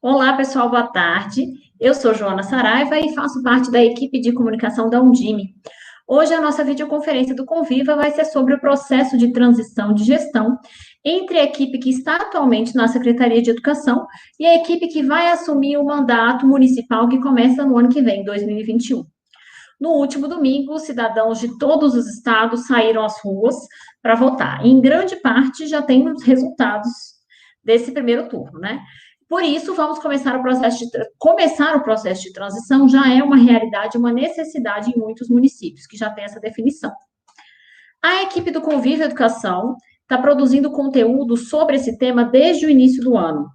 Olá, pessoal, boa tarde. Eu sou Joana Saraiva e faço parte da equipe de comunicação da Undime. Hoje a nossa videoconferência do Conviva vai ser sobre o processo de transição de gestão entre a equipe que está atualmente na Secretaria de Educação e a equipe que vai assumir o mandato municipal que começa no ano que vem, 2021. No último domingo, os cidadãos de todos os estados saíram às ruas para votar. Em grande parte, já tem os resultados desse primeiro turno, né? Por isso, vamos começar o processo de transição já é uma realidade, uma necessidade em muitos municípios, que já tem essa definição. A equipe do Convívio Educação está produzindo conteúdo sobre esse tema desde o início do ano,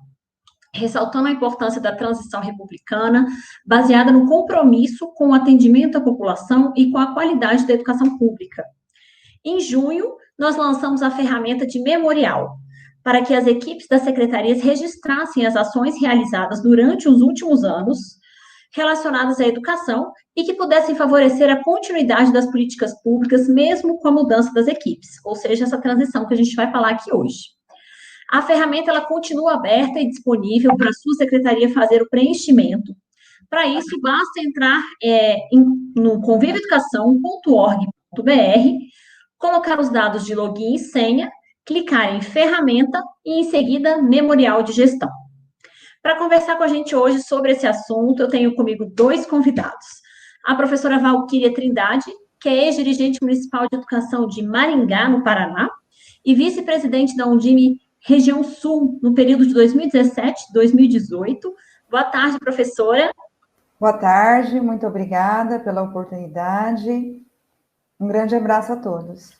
ressaltando a importância da transição republicana, baseada no compromisso com o atendimento à população e com a qualidade da educação pública. Em junho, nós lançamos a ferramenta de memorial, para que as equipes das secretarias registrassem as ações realizadas durante os últimos anos relacionadas à educação e que pudessem favorecer a continuidade das políticas públicas, mesmo com a mudança das equipes, ou seja, essa transição que a gente vai falar aqui hoje. A ferramenta ela continua aberta e disponível para a sua secretaria fazer o preenchimento. Para isso, basta entrar no convivioeducação.org.br, colocar os dados de login e senha, clicar em ferramenta e, em seguida, memorial de gestão. Para conversar com a gente hoje sobre esse assunto, eu tenho comigo dois convidados. A professora Valquíria Trindade, que é ex-dirigente municipal de educação de Maringá, no Paraná, e vice-presidente da Undime Região Sul, no período de 2017 2018. Boa tarde, professora. Boa tarde, muito obrigada pela oportunidade. Um grande abraço a todos.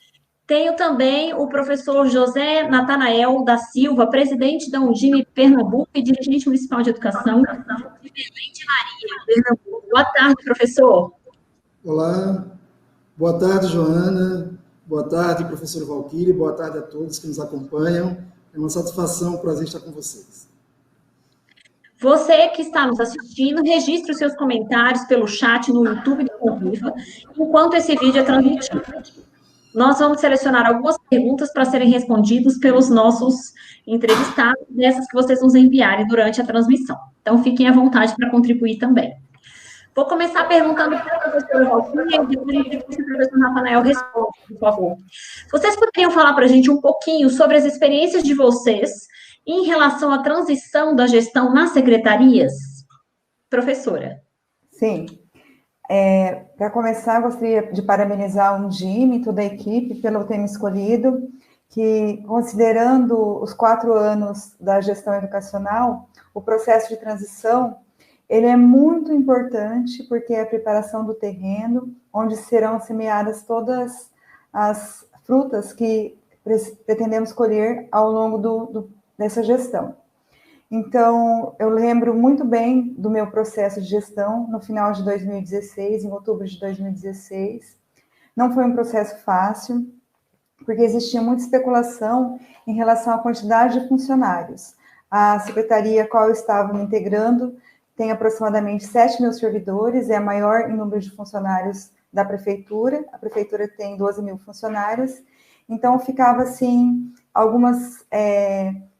Tenho também o professor José Natanael da Silva, presidente da Undime Pernambuco e dirigente municipal de educação de Belém de Maria, Pernambuco. Boa tarde, professor. Olá, boa tarde, Joana. Boa tarde, professora Valquíria. Boa tarde a todos que nos acompanham. É uma satisfação, um prazer estar com vocês. Você que está nos assistindo, registre os seus comentários pelo chat no YouTube do Conviva, enquanto esse vídeo é transmitido. Nós vamos selecionar algumas perguntas para serem respondidas pelos nossos entrevistados, dessas que vocês nos enviarem durante a transmissão. Então, fiquem à vontade para contribuir também. Vou começar perguntando para a professora Valquíria e depois o professor Natanael responde, por favor. Vocês poderiam falar para a gente um pouquinho sobre as experiências de vocês em relação à transição da gestão nas secretarias? Professora. Sim. Para começar, gostaria de parabenizar a Undime e toda a equipe pelo tema escolhido, que, considerando os 4 anos da gestão educacional, o processo de transição, ele é muito importante, porque é a preparação do terreno, onde serão semeadas todas as frutas que pretendemos colher ao longo dessa gestão. Então, eu lembro muito bem do meu processo de gestão no final de 2016, em outubro de 2016. Não foi um processo fácil, porque existia muita especulação em relação à quantidade de funcionários. A secretaria a qual eu estava me integrando tem aproximadamente 7 mil servidores, é a maior em número de funcionários da prefeitura. A prefeitura tem 12 mil funcionários. Então, ficava, assim, algumas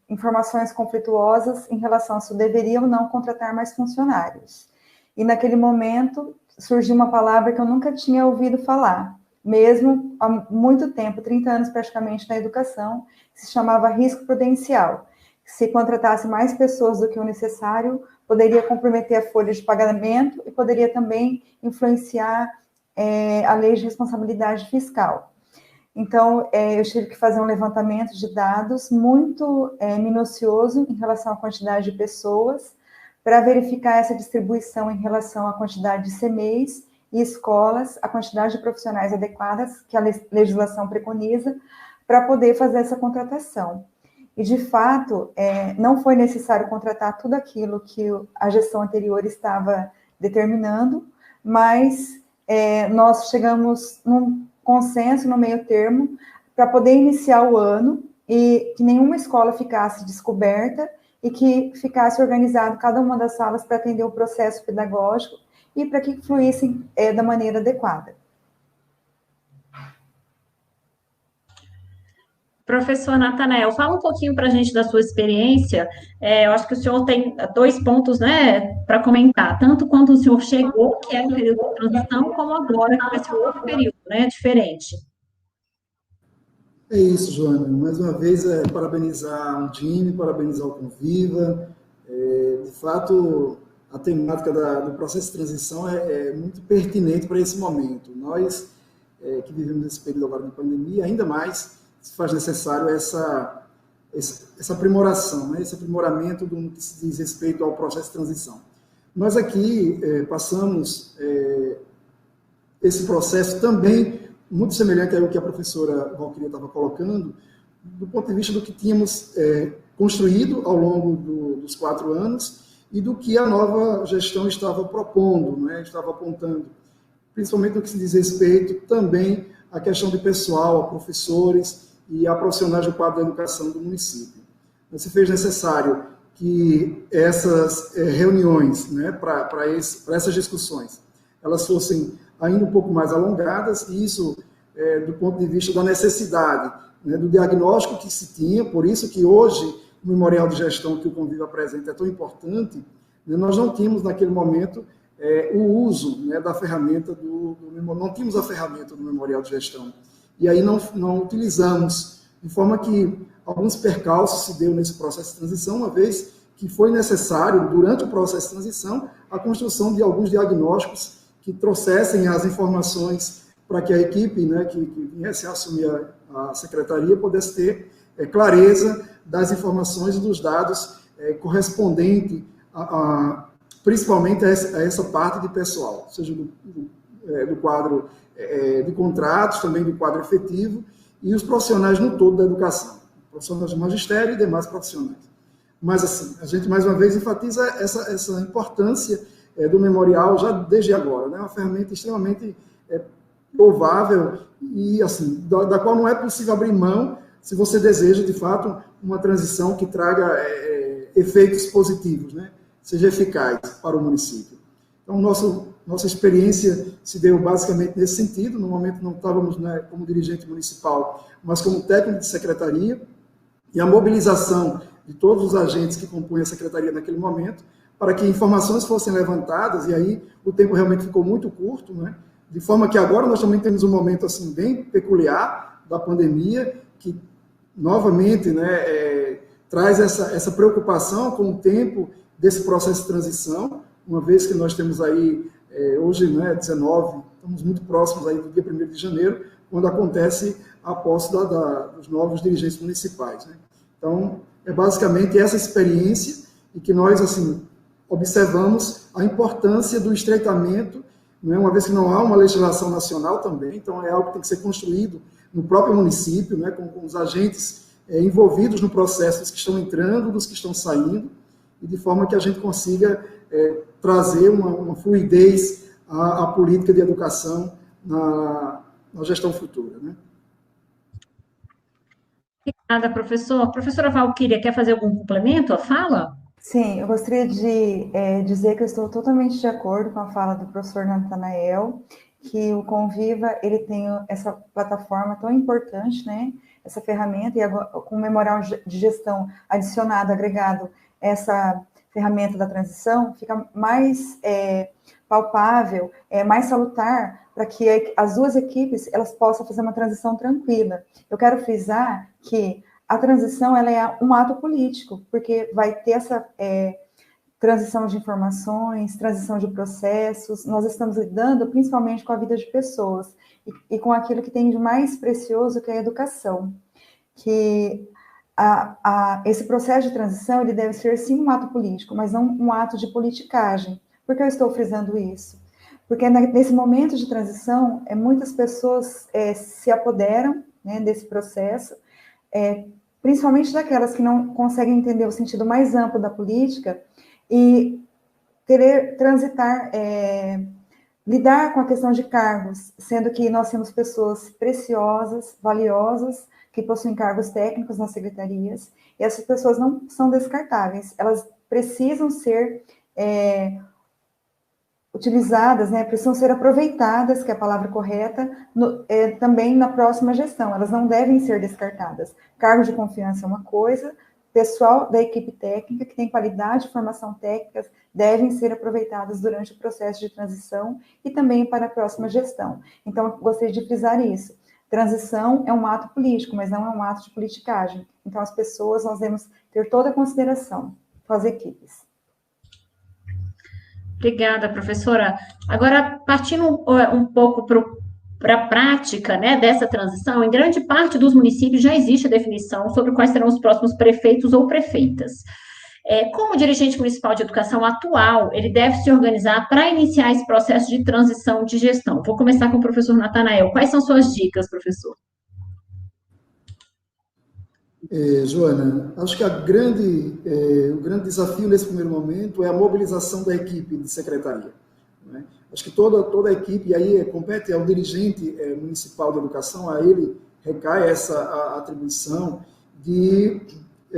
informações conflituosas em relação a se deveria ou não contratar mais funcionários. E naquele momento surgiu uma palavra que eu nunca tinha ouvido falar, mesmo há muito tempo, 30 anos praticamente na educação, que se chamava risco prudencial. Se contratasse mais pessoas do que o necessário, poderia comprometer a folha de pagamento e poderia também influenciar a lei de responsabilidade fiscal. Então, eu tive que fazer um levantamento de dados muito minucioso em relação à quantidade de pessoas, para verificar essa distribuição em relação à quantidade de CMEs e escolas, a quantidade de profissionais adequadas que a legislação preconiza, para poder fazer essa contratação. E, de fato, não foi necessário contratar tudo aquilo que a gestão anterior estava determinando, mas nós chegamos num consenso no meio termo, para poder iniciar o ano e que nenhuma escola ficasse descoberta e que ficasse organizado cada uma das salas para atender o processo pedagógico e para que fluíssem da maneira adequada. Professor Natanael, fala um pouquinho para a gente da sua experiência. Eu acho que o senhor tem dois pontos, né, para comentar, tanto quando o senhor chegou, que era o período de transição, como agora, que vai ser um outro período, né, diferente. É isso, Joana. Mais uma vez, parabenizar o time, parabenizar o Conviva. De fato, a temática do processo de transição é muito pertinente para esse momento. Nós, que vivemos esse período agora de pandemia, ainda mais se faz necessário essa aprimoração, né? Esse aprimoramento do que se diz respeito ao processo de transição. Nós aqui passamos esse processo também muito semelhante ao que a professora Valquíria estava colocando, do ponto de vista do que tínhamos construído ao longo dos 4 anos e do que a nova gestão estava propondo, né, estava apontando, principalmente no que se diz respeito também à questão de pessoal, a professores e a profissionais do quadro da educação do município. Se fez necessário que essas reuniões, né, para essas discussões, elas fossem ainda um pouco mais alongadas, e isso do ponto de vista da necessidade, né, do diagnóstico que se tinha, por isso que hoje o memorial de gestão que o Conviva apresenta é tão importante, né, nós não tínhamos naquele momento o uso, né, da ferramenta não tínhamos a ferramenta do memorial de gestão, e aí não utilizamos, de forma que alguns percalços se deu nesse processo de transição, uma vez que foi necessário, durante o processo de transição, a construção de alguns diagnósticos que trouxessem as informações para que a equipe, né, que viesse a assumir a secretaria pudesse ter clareza das informações e dos dados correspondentes principalmente a essa parte de pessoal, seja do quadro de contratos, também do quadro efetivo, e os profissionais no todo da educação, profissionais do magistério e demais profissionais. Mas, assim, a gente, mais uma vez, enfatiza essa importância do memorial já desde agora, né? Uma ferramenta extremamente louvável e, assim, da qual não é possível abrir mão se você deseja, de fato, uma transição que traga efeitos positivos, né? Seja eficaz para o município. Então, nossa experiência se deu basicamente nesse sentido. No momento não estávamos, né, como dirigente municipal, mas como técnico de secretaria, e a mobilização de todos os agentes que compõem a secretaria naquele momento, para que informações fossem levantadas, e aí o tempo realmente ficou muito curto, né? De forma que agora nós também temos um momento assim bem peculiar da pandemia, que novamente, né, traz essa preocupação com o tempo desse processo de transição, uma vez que nós temos aí, hoje, né, 19, estamos muito próximos aí do dia 1º de janeiro, quando acontece a posse dos novos dirigentes municipais, né? Então, é basicamente essa experiência e que nós, assim, observamos a importância do estreitamento, né, uma vez que não há uma legislação nacional também, então é algo que tem que ser construído no próprio município, né, com os agentes envolvidos no processo, dos que estão entrando, dos que estão saindo, e de forma que a gente consiga trazer uma fluidez à política de educação na gestão futura, né? Obrigada, professor. Professora Valquíria, quer fazer algum complemento à fala? Sim, eu gostaria de dizer que eu estou totalmente de acordo com a fala do professor Natanael, que o Conviva ele tem essa plataforma tão importante, né? Essa ferramenta, e agora, com o memorial de gestão adicionado, agregado, essa ferramenta da transição, fica mais palpável, mais salutar, para que as duas equipes elas possam fazer uma transição tranquila. Eu quero frisar que a transição ela é um ato político, porque vai ter essa transição de informações, transição de processos, nós estamos lidando principalmente com a vida de pessoas e com aquilo que tem de mais precioso, que é a educação. Que esse processo de transição ele deve ser sim um ato político, mas não um ato de politicagem. Por que eu estou frisando isso? Porque nesse momento de transição, muitas pessoas se apoderam, né, desse processo, principalmente daquelas que não conseguem entender o sentido mais amplo da política e querer transitar, lidar com a questão de cargos, sendo que nós temos pessoas preciosas, valiosas, que possuem cargos técnicos nas secretarias, e essas pessoas não são descartáveis, elas precisam ser utilizadas, né, precisam ser aproveitadas, que é a palavra correta, também na próxima gestão, elas não devem ser descartadas. Cargo de confiança é uma coisa, pessoal da equipe técnica, que tem qualidade e formação técnicas, devem ser aproveitadas durante o processo de transição e também para a próxima gestão. Então, eu gostaria de frisar isso. Transição é um ato político, mas não é um ato de politicagem. Então, as pessoas, nós devemos ter toda a consideração com as equipes. Obrigada, professora. Agora, partindo um pouco para a prática, né, dessa transição, em grande parte dos municípios já existe a definição sobre quais serão os próximos prefeitos ou prefeitas. Como o dirigente municipal de educação atual, ele deve se organizar para iniciar esse processo de transição de gestão. Vou começar com o professor Natanael. Quais são suas dicas, professor? Joana, acho que o grande desafio nesse primeiro momento é a mobilização da equipe de secretaria, né? Acho que toda a equipe, e aí compete ao dirigente municipal de educação, a ele recai essa atribuição de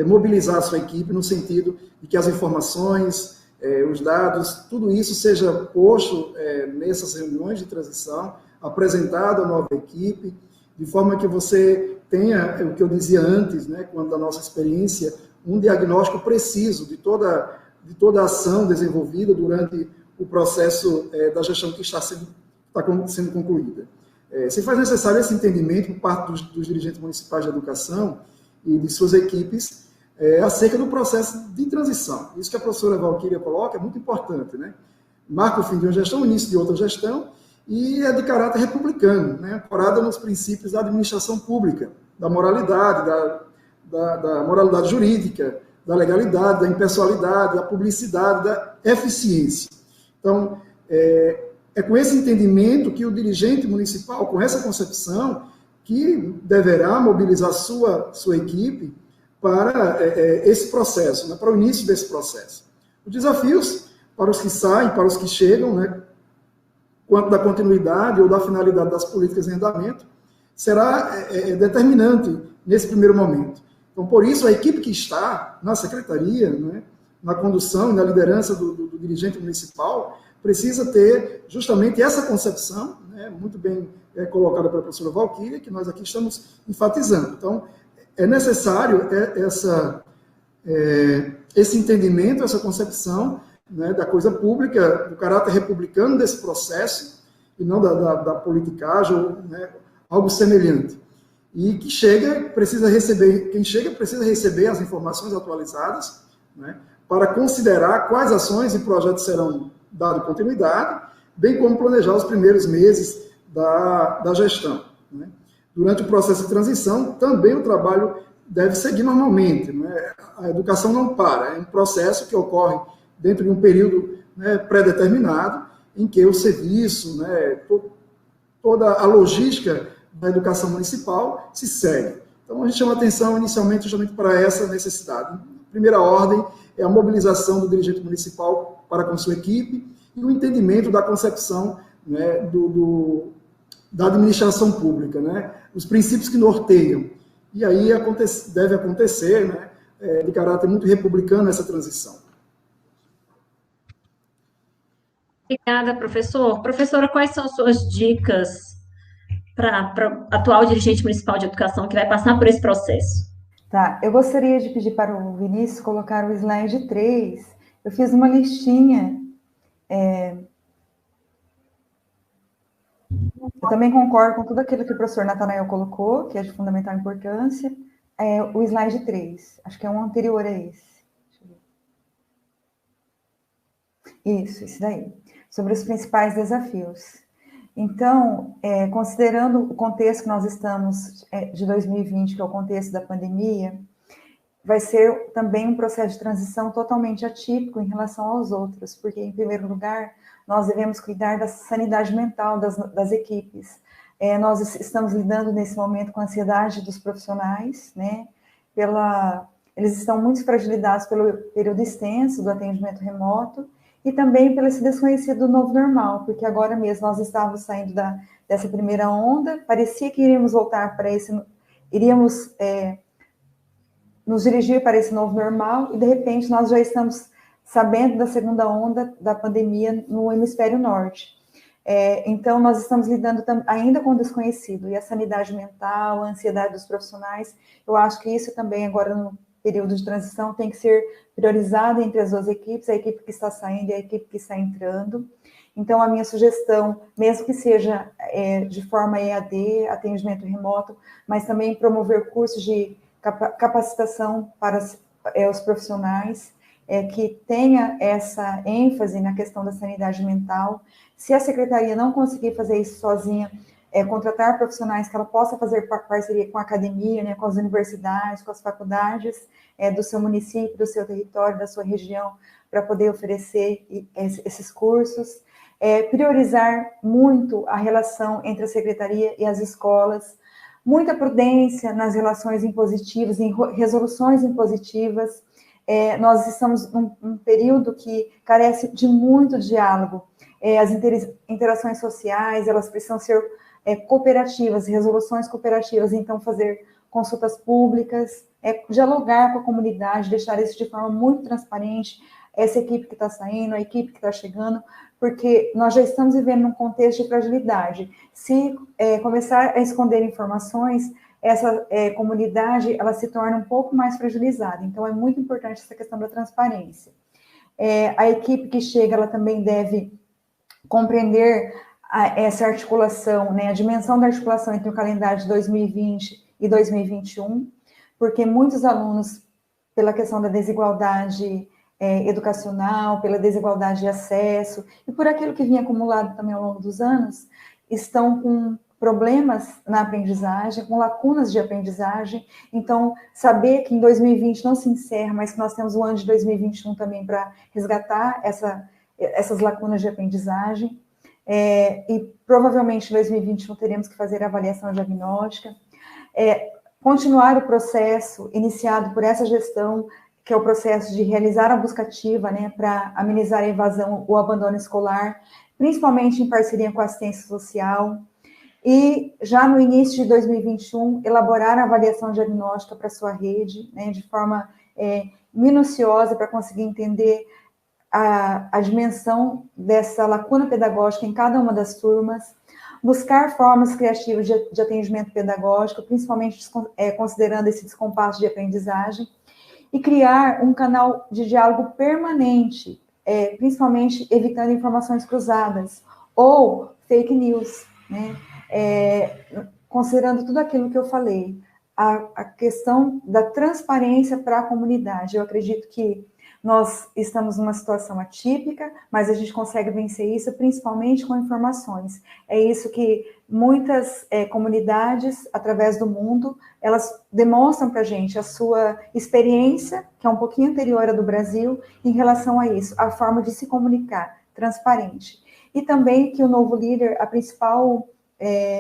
mobilizar a sua equipe no sentido de que as informações, os dados, tudo isso seja posto nessas reuniões de transição, apresentado à nova equipe, de forma que você tenha, o que eu dizia antes, né, quando da nossa experiência, um diagnóstico preciso de toda a ação desenvolvida durante o processo da gestão que está sendo concluída. Se faz necessário esse entendimento por parte dos dirigentes municipais de educação e de suas equipes acerca do processo de transição. Isso que a professora Valquíria coloca é muito importante, né? Marca o fim de uma gestão, o início de outra gestão, e é de caráter republicano, né, ancorada nos princípios da administração pública, da moralidade, da moralidade jurídica, da legalidade, da impessoalidade, da publicidade, da eficiência. Então, é com esse entendimento que o dirigente municipal, com essa concepção, que deverá mobilizar sua equipe para esse processo, né, para o início desse processo. Os desafios para os que saem, para os que chegam, né, quanto da continuidade ou da finalidade das políticas em andamento, será determinante nesse primeiro momento. Então, por isso, a equipe que está na secretaria, né, na condução e na liderança do dirigente municipal, precisa ter justamente essa concepção, né, muito bem colocada pela professora Valquíria, que nós aqui estamos enfatizando. Então, é necessário esse entendimento, essa concepção, né, da coisa pública, do caráter republicano desse processo, e não da politicagem, ou, né, algo semelhante. E quem chega precisa receber as informações atualizadas, né, para considerar quais ações e projetos serão dados continuidade, bem como planejar os primeiros meses da gestão, né. Durante o processo de transição, também o trabalho deve seguir normalmente, né. A educação não para, é um processo que ocorre dentro de um período, né, pré-determinado, em que o serviço, né, toda a logística da educação municipal se segue. Então, a gente chama atenção inicialmente justamente para essa necessidade. A primeira ordem é a mobilização do dirigente municipal para com sua equipe e o entendimento da concepção, né, da administração pública, né, os princípios que norteiam. E aí deve acontecer, né, de caráter muito republicano essa transição. Obrigada, professor. Professora, quais são suas dicas para o atual dirigente municipal de educação que vai passar por esse processo? Tá, eu gostaria de pedir para o Vinícius colocar o slide 3. Eu fiz uma listinha. Eu também concordo com tudo aquilo que o professor Natanael colocou, que é de fundamental importância. O slide 3, acho que é um anterior a esse. Deixa eu ver. Isso, esse daí. Sobre os principais desafios. Então, considerando o contexto que nós estamos de 2020, que é o contexto da pandemia, vai ser também um processo de transição totalmente atípico em relação aos outros, porque, em primeiro lugar, nós devemos cuidar da sanidade mental das equipes. Nós estamos lidando, nesse momento, com a ansiedade dos profissionais, né? Eles estão muito fragilizados pelo período extenso do atendimento remoto, e também pelo esse desconhecido do novo normal, porque agora mesmo nós estávamos saindo dessa primeira onda, parecia que iríamos voltar para nos dirigir para esse novo normal, e de repente nós já estamos sabendo da segunda onda da pandemia no hemisfério norte. Então, nós estamos lidando ainda com o desconhecido, e a sanidade mental, a ansiedade dos profissionais, eu acho que isso também, agora no período de transição, tem que ser priorizado entre as duas equipes, a equipe que está saindo e a equipe que está entrando. Então, a minha sugestão, mesmo que seja de forma EAD, atendimento remoto, mas também promover cursos de capacitação para os profissionais, que tenha essa ênfase na questão da sanidade mental. Se a secretaria não conseguir fazer isso sozinha, contratar profissionais que ela possa fazer parceria com a academia, né, com as universidades, com as faculdades do seu município, do seu território, da sua região, para poder oferecer esses cursos. Priorizar muito a relação entre a secretaria e as escolas, muita prudência nas relações impositivas, em resoluções impositivas. Nós estamos num período que carece de muito diálogo. As interações sociais, elas precisam ser cooperativas, resoluções cooperativas, então fazer consultas públicas, dialogar com a comunidade, deixar isso de forma muito transparente, essa equipe que está saindo, a equipe que está chegando, porque nós já estamos vivendo num contexto de fragilidade. Se começar a esconder informações, essa comunidade ela se torna um pouco mais fragilizada. Então, é muito importante essa questão da transparência. A equipe que chega, ela também deve compreender essa articulação, né, a dimensão da articulação entre o calendário de 2020 e 2021, porque muitos alunos, pela questão da desigualdade educacional, pela desigualdade de acesso, e por aquilo que vinha acumulado também ao longo dos anos, estão com problemas na aprendizagem, com lacunas de aprendizagem. Então, saber que em 2020 não se encerra, mas que nós temos o ano de 2021 também para resgatar essas lacunas de aprendizagem, e provavelmente em 2021 teremos que fazer a avaliação diagnóstica, continuar o processo iniciado por essa gestão, que é o processo de realizar a busca ativa, né, para amenizar a evasão, o abandono escolar, principalmente em parceria com a assistência social, e já no início de 2021, elaborar a avaliação diagnóstica para a sua rede, né, de forma minuciosa, para conseguir entender a dimensão dessa lacuna pedagógica em cada uma das turmas, buscar formas criativas de atendimento pedagógico, principalmente considerando esse descompasso de aprendizagem, e criar um canal de diálogo permanente, principalmente evitando informações cruzadas ou fake news, né? Considerando tudo aquilo que eu falei, a questão da transparência para a comunidade. Eu acredito que nós estamos numa situação atípica, mas a gente consegue vencer isso principalmente com informações. É isso que muitas comunidades, através do mundo, elas demonstram para a gente a sua experiência, que é um pouquinho anterior à do Brasil, em relação a isso, a forma de se comunicar, transparente. E também que o novo líder,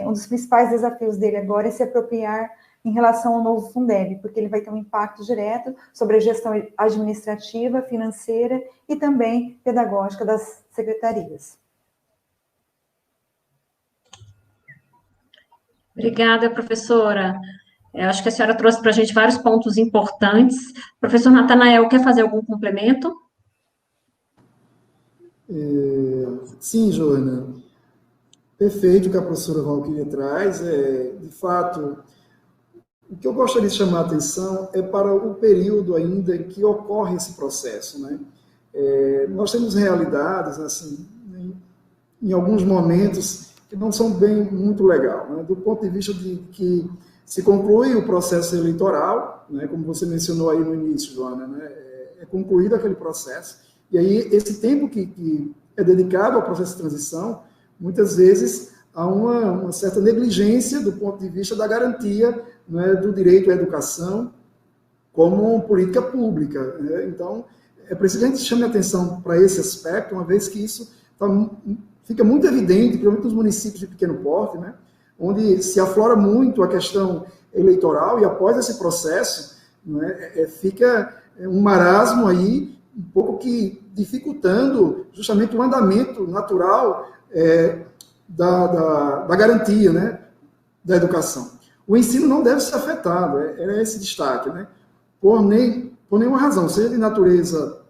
um dos principais desafios dele agora é se apropriar em relação ao novo Fundeb, porque ele vai ter um impacto direto sobre a gestão administrativa, financeira e também pedagógica das secretarias. Obrigada, professora. Eu acho que a senhora trouxe para a gente vários pontos importantes. Professor Natanael, quer fazer algum complemento? Sim, Joana. Perfeito o que a professora Valquíria traz. De fato, o que eu gostaria de chamar a atenção é para o período ainda em que ocorre esse processo, né? Nós temos realidades, assim, em alguns momentos, que não são bem muito legal, né? Do ponto de vista de que se conclui o processo eleitoral, né? Como você mencionou aí no início, Joana, né? É concluído aquele processo, e aí esse tempo que é dedicado ao processo de transição, muitas vezes há uma certa negligência do ponto de vista da garantia, né, do direito à educação como política pública, né? Então, é preciso que a gente chame a atenção para esse aspecto, uma vez que isso fica muito evidente, principalmente nos municípios de pequeno porte, né, onde se aflora muito a questão eleitoral, e após esse processo, né, fica um marasmo aí, um pouco que dificultando justamente o andamento natural da garantia, né, da educação. O ensino não deve ser afetado, é esse destaque, né, por nenhuma razão, seja de natureza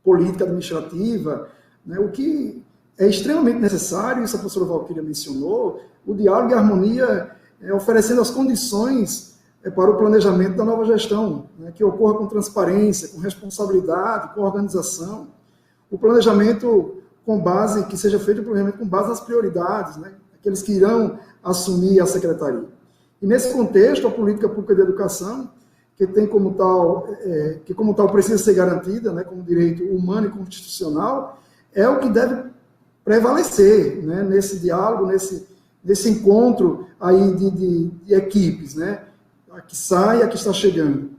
política administrativa, né, o que é extremamente necessário, isso a professora Valquíria mencionou, o diálogo e a harmonia oferecendo as condições para o planejamento da nova gestão, né, que ocorra com transparência, com responsabilidade, com organização. O planejamento que seja feito o planejamento com base nas prioridades, né, aqueles que irão assumir a secretaria. E nesse contexto, a política pública de educação, que tem como tal precisa ser garantida, né, como direito humano e constitucional, é o que deve prevalecer, né, nesse diálogo, nesse encontro aí de equipes, né, a que sai e a que está chegando.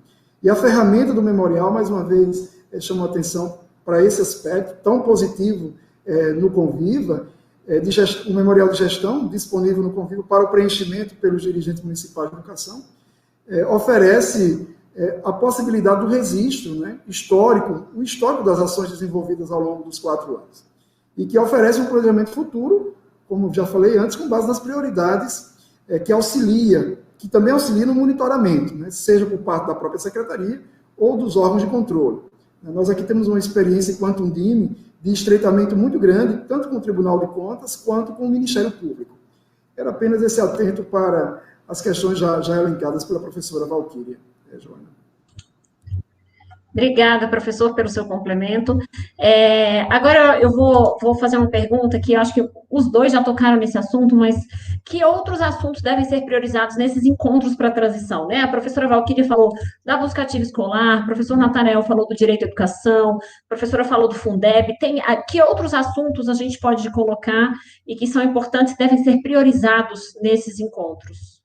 E a ferramenta do memorial, mais uma vez, chamou a atenção para esse aspecto tão positivo no Conviva, o memorial de gestão, disponível no Conviva para o preenchimento pelos dirigentes municipais de educação, oferece a possibilidade do registro, né, histórico, o histórico das ações desenvolvidas ao longo dos 4 anos, e que oferece um planejamento futuro, como já falei antes, com base nas prioridades que também auxilia no monitoramento, né, seja por parte da própria secretaria ou dos órgãos de controle. Nós aqui temos uma experiência, enquanto DIME, de estreitamento muito grande, tanto com o Tribunal de Contas, quanto com o Ministério Público. Era apenas esse atento para as questões já elencadas pela professora Valquíria, Joana. Obrigada, professor, pelo seu complemento. Agora eu vou fazer uma pergunta que eu acho que os dois já tocaram nesse assunto, mas que outros assuntos devem ser priorizados nesses encontros para a transição, né? A professora Valquíria falou da busca ativa escolar, o professor Natanael falou do direito à educação, a professora falou do Fundeb. Que outros assuntos a gente pode colocar e que são importantes e devem ser priorizados nesses encontros?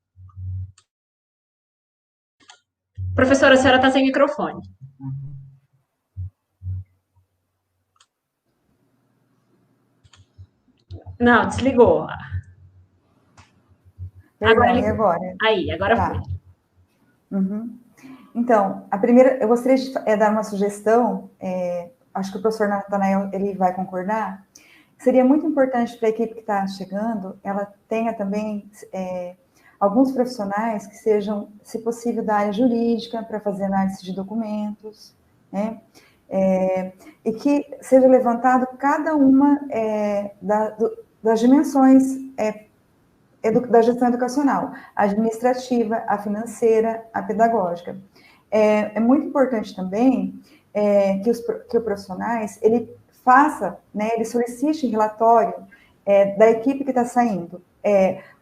Professora, a senhora está sem microfone. Não, desligou. Agora? Agora tá. foi. Uhum. Então, a primeira, eu gostaria de dar uma sugestão, acho que o professor Natanael, ele vai concordar, seria muito importante para a equipe que está chegando, ela tenha também alguns profissionais que sejam, se possível, da área jurídica, para fazer análise de documentos, né? E que seja levantado cada uma das dimensões da gestão educacional, a administrativa, a financeira, a pedagógica. É muito importante também que os profissionais, ele faça, né, ele solicite relatório da equipe que está saindo.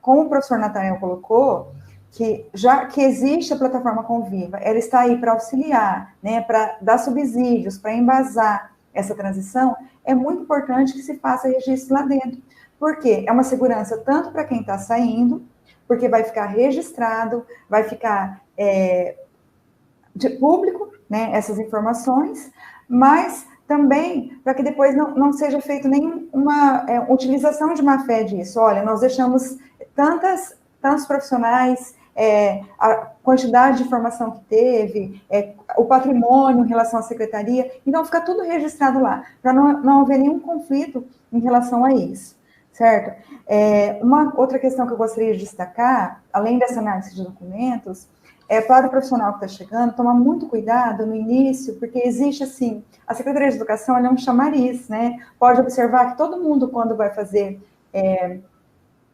Como o professor Natanael colocou, que já que existe a plataforma Conviva, ela está aí para auxiliar, né, para dar subsídios, para embasar essa transição, é muito importante que se faça registro lá dentro. Por quê? É uma segurança tanto para quem está saindo, porque vai ficar registrado, vai ficar de público, né, essas informações, mas também para que depois não seja feito nenhuma utilização de má fé disso. Olha, nós deixamos tantos profissionais, a quantidade de informação que teve, o patrimônio em relação à secretaria, então fica tudo registrado lá, para não haver nenhum conflito em relação a isso, certo? Uma outra questão que eu gostaria de destacar, além dessa análise de documentos, para o profissional que está chegando, tomar muito cuidado no início, porque existe, assim, a Secretaria de Educação é um chamariz, né? Pode observar que todo mundo, quando vai fazer,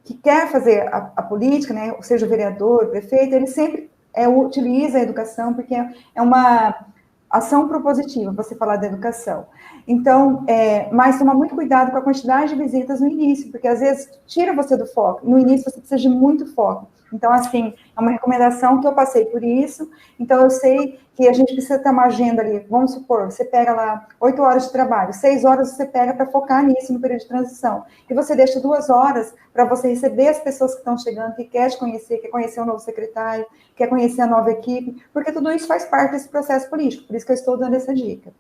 que quer fazer a política, né, seja o vereador, o prefeito, ele sempre utiliza a educação, porque é uma ação propositiva, você falar da educação. Então, mas tomar muito cuidado com a quantidade de visitas no início, porque às vezes tira você do foco. No início você precisa de muito foco. Então, assim, é uma recomendação que eu passei por isso. Então, eu sei que a gente precisa ter uma agenda ali. Vamos supor, você pega lá 8 horas de trabalho, 6 horas você pega para focar nisso no período de transição. E você deixa 2 horas para você receber as pessoas que estão chegando, que quer te conhecer, quer conhecer o novo secretário, quer conhecer a nova equipe, porque tudo isso faz parte desse processo político. Por isso que eu estou dando essa dica.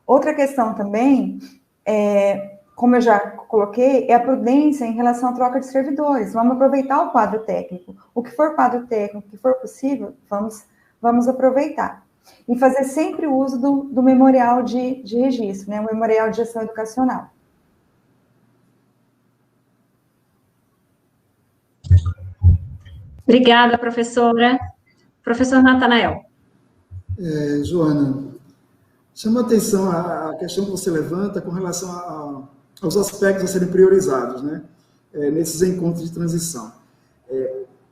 Outra questão também, como eu já coloquei, é a prudência em relação à troca de servidores. Vamos aproveitar o quadro técnico. O que for quadro técnico, o que for possível, vamos aproveitar. E fazer sempre o uso do memorial de registro, né? O memorial de gestão educacional. Obrigada, professora. Professor Natanael. Joana, Chama atenção a questão que você levanta com relação aos aspectos a serem priorizados, né? Nesses encontros de transição.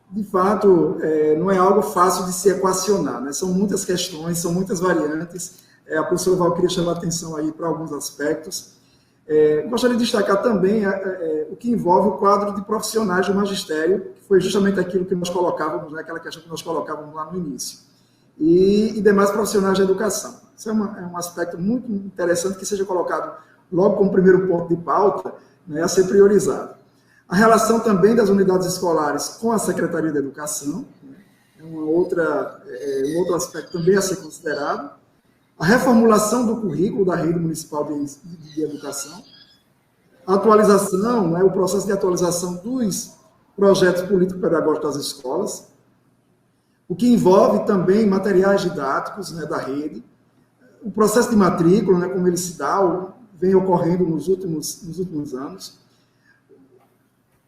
De fato, não é algo fácil de se equacionar, né? São muitas questões, são muitas variantes. A professora Valquíria chama atenção aí para alguns aspectos. Gostaria de destacar também o que envolve o quadro de profissionais do magistério, que foi justamente aquilo que nós colocávamos, né? Aquela questão que nós colocávamos lá no início, e demais profissionais da educação. Isso é um aspecto muito interessante que seja colocado logo como primeiro ponto de pauta, né, a ser priorizado. A relação também das unidades escolares com a Secretaria da Educação, né, é um outro aspecto também a ser considerado. A reformulação do currículo da rede municipal de educação, a atualização, né, o processo de atualização dos projetos político-pedagógicos das escolas, o que envolve também materiais didáticos, né, da rede, o processo de matrícula, né, como ele se dá, vem ocorrendo nos últimos anos.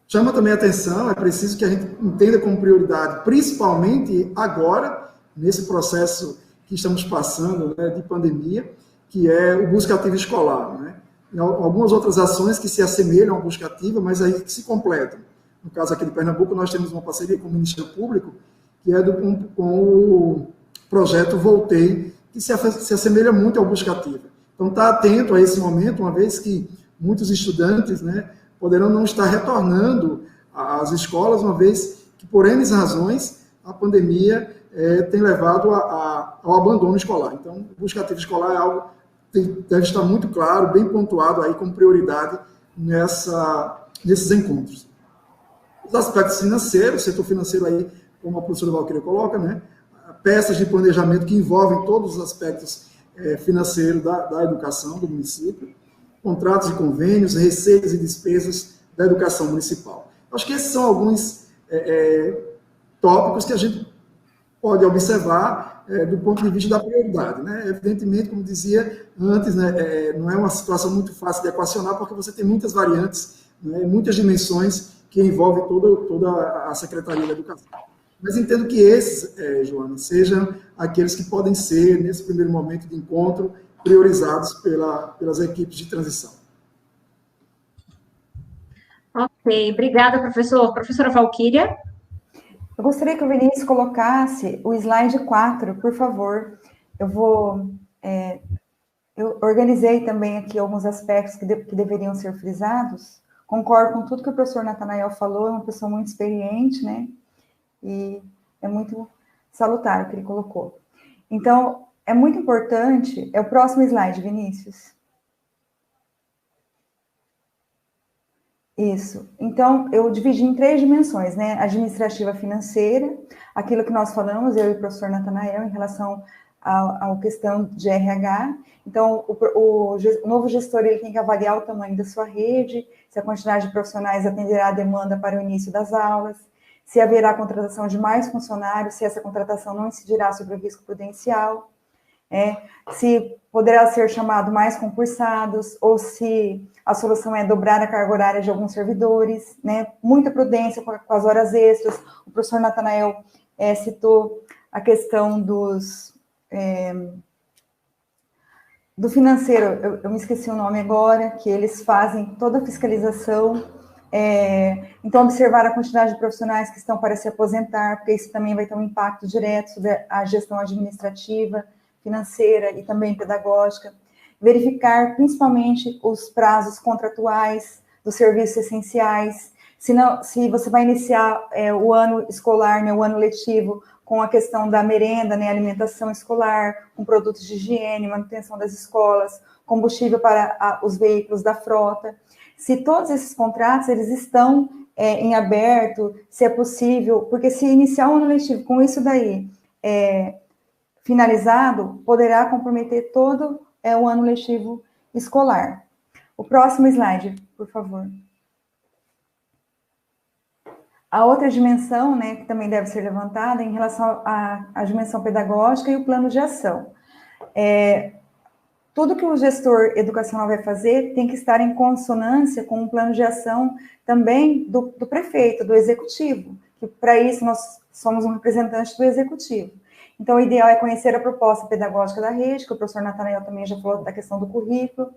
Chama também a atenção, é preciso que a gente entenda como prioridade, principalmente agora, nesse processo que estamos passando, né, de pandemia, que é o busca ativa escolar, né? E algumas outras ações que se assemelham ao busca ativa, mas aí que se completam. No caso aqui de Pernambuco, nós temos uma parceria com o Ministério Público, que é com o projeto Voltei, que se assemelha muito ao busca ativa. Então, está atento a esse momento, uma vez que muitos estudantes, né, poderão não estar retornando às escolas, uma vez que, por N razões, a pandemia tem levado ao abandono escolar. Então, o busca ativa escolar é algo que deve estar muito claro, bem pontuado aí como prioridade nesses encontros. Os aspectos financeiros, o setor financeiro aí, como a professora Valquíria coloca, né, peças de planejamento que envolvem todos os aspectos financeiros da educação do município, contratos e convênios, receitas e despesas da educação municipal. Acho que esses são alguns tópicos que a gente pode observar do ponto de vista da prioridade, né? Evidentemente, como dizia antes, né, não é uma situação muito fácil de equacionar, porque você tem muitas variantes, né, muitas dimensões que envolvem toda a Secretaria da Educação. Mas entendo que esses, Joana, sejam aqueles que podem ser, nesse primeiro momento de encontro, priorizados pelas equipes de transição. Ok, obrigada, professor. Professora Valquíria? Eu gostaria que o Vinícius colocasse o slide 4, por favor. Eu organizei também aqui alguns aspectos que deveriam ser frisados. Concordo com tudo que o professor Natanael falou, é uma pessoa muito experiente, né? E é muito salutar o que ele colocou. Então, é muito importante... É o próximo slide, Vinícius. Isso. Então, eu dividi em 3 dimensões, né? Administrativa financeira, aquilo que nós falamos, eu e o professor Natanael, em relação à questão de RH. Então, o novo gestor ele tem que avaliar o tamanho da sua rede, se a quantidade de profissionais atenderá a demanda para o início das aulas, se haverá contratação de mais funcionários, se essa contratação não incidirá sobre o risco prudencial, se poderá ser chamado mais concursados, ou se a solução é dobrar a carga horária de alguns servidores, né? Muita prudência com as horas extras. O professor Natanael citou a questão do financeiro, eu me esqueci o nome agora, que eles fazem toda a fiscalização. Então, observar a quantidade de profissionais que estão para se aposentar, porque isso também vai ter um impacto direto sobre a gestão administrativa, financeira e também pedagógica. Verificar, principalmente, os prazos contratuais dos serviços essenciais. Se você vai iniciar o ano escolar, né, o ano letivo, com a questão da merenda, né, alimentação escolar, com produtos de higiene, manutenção das escolas, combustível para os veículos da frota. Se todos esses contratos eles estão em aberto, se é possível, porque se iniciar o ano letivo com isso daí finalizado, poderá comprometer todo o ano letivo escolar. O próximo slide, por favor. A outra dimensão, né, que também deve ser levantada, em relação à dimensão pedagógica e o plano de ação. Tudo que o gestor educacional vai fazer tem que estar em consonância com um plano de ação também do prefeito, do executivo, que para isso nós somos um representante do executivo. Então, o ideal é conhecer a proposta pedagógica da rede, que o professor Natanael também já falou da questão do currículo,